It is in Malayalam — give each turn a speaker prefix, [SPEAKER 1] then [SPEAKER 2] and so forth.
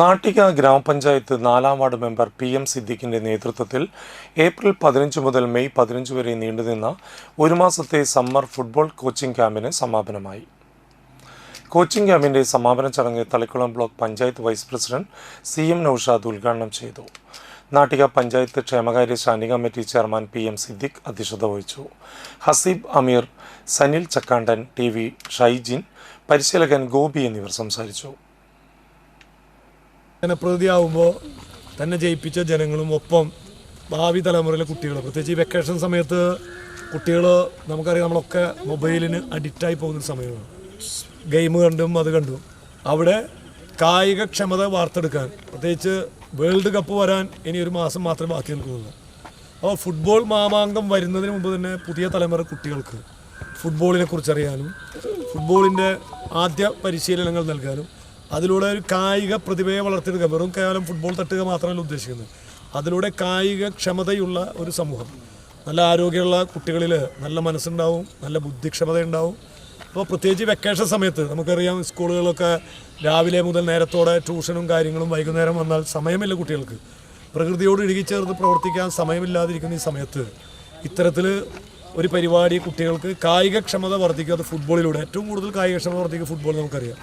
[SPEAKER 1] നാട്ടിക ഗ്രാമപഞ്ചായത്ത് 4-ാം വാർഡ് മെമ്പർ PM സിദ്ദിഖിന്റെ നേതൃത്വത്തിൽ ഏപ്രിൽ 15 മുതൽ മെയ് 15 വരെ നീണ്ടുനിന്ന ഒരു മാസത്തെ സമ്മർ ഫുട്ബോൾ കോച്ചിംഗ് ക്യാമ്പിന് സമാപനമായി. കോച്ചിംഗ് ക്യാമ്പിന്റെ സമാപന ചടങ്ങ് Thalikulam block panchayat vice president CM Naushad ഉദ്ഘാടനം ചെയ്തു. നാട്ടിക പഞ്ചായത്ത് ക്ഷേമകാര്യ standing committee chairman PM Siddique അധ്യക്ഷത വഹിച്ചു. ഹസീബ് അമീർ, സനിൽ ചക്കാണ്ടൻ, TV ഷൈജിൻ, പരിശീലകൻ ഗോപി എന്നിവർ സംസാരിച്ചു.
[SPEAKER 2] ജനപ്രതിനിധിയാവുമ്പോൾ തന്നെ ജയിപ്പിച്ച ജനങ്ങളും ഒപ്പം ഭാവി തലമുറയിലെ കുട്ടികൾ, പ്രത്യേകിച്ച് ഈ വെക്കേഷൻ സമയത്ത് കുട്ടികൾ നമുക്കറിയാം, നമ്മളൊക്കെ മൊബൈലിന് അഡിക്റ്റായി പോകുന്ന സമയമാണ്. ഗെയിം കണ്ടും അത് കണ്ടും അവിടെ കായികക്ഷമത വാർത്തെടുക്കാൻ, പ്രത്യേകിച്ച് വേൾഡ് കപ്പ് വരാൻ ഇനി ഒരു മാസം മാത്രമേ ബാക്കി നിൽക്കുന്നുള്ളൂ. അപ്പോൾ ഫുട്ബോൾ മാമാങ്കം വരുന്നതിന് മുമ്പ് തന്നെ പുതിയ തലമുറ കുട്ടികൾക്ക് ഫുട്ബോളിനെ കുറിച്ചറിയാനും ഫുട്ബോളിൻ്റെ ആദ്യ പരിശീലനങ്ങൾ നൽകാനും അതിലൂടെ ഒരു കായിക പ്രതിഭയെ വളർത്തിയെടുക്കുക, വെറും കേവലം ഫുട്ബോൾ തട്ടുക മാത്രമല്ല ഉദ്ദേശിക്കുന്നത്. അതിലൂടെ കായിക ക്ഷമതയുള്ള ഒരു സമൂഹം, നല്ല ആരോഗ്യമുള്ള കുട്ടികളിൽ നല്ല മനസ്സുണ്ടാവും, നല്ല ബുദ്ധിക്ഷമതയുണ്ടാവും. അപ്പോൾ പ്രത്യേകിച്ച് വെക്കേഷൻ സമയത്ത് നമുക്കറിയാം, സ്കൂളുകളൊക്കെ രാവിലെ മുതൽ നേരത്തോടെ ട്യൂഷനും കാര്യങ്ങളും, വൈകുന്നേരം വന്നാൽ സമയമില്ല കുട്ടികൾക്ക്. പ്രകൃതിയോട് ഇഴുകിച്ചേർന്ന് പ്രവർത്തിക്കാൻ സമയമില്ലാതിരിക്കുന്ന ഈ സമയത്ത് ഇത്തരത്തിൽ ഒരു പരിപാടി കുട്ടികൾക്ക് കായികക്ഷമത വർദ്ധിക്കുക, അത് ഫുട്ബോളിലൂടെ ഏറ്റവും കൂടുതൽ കായികക്ഷമത വർദ്ധിക്കുക ഫുട്ബോൾ നമുക്കറിയാം.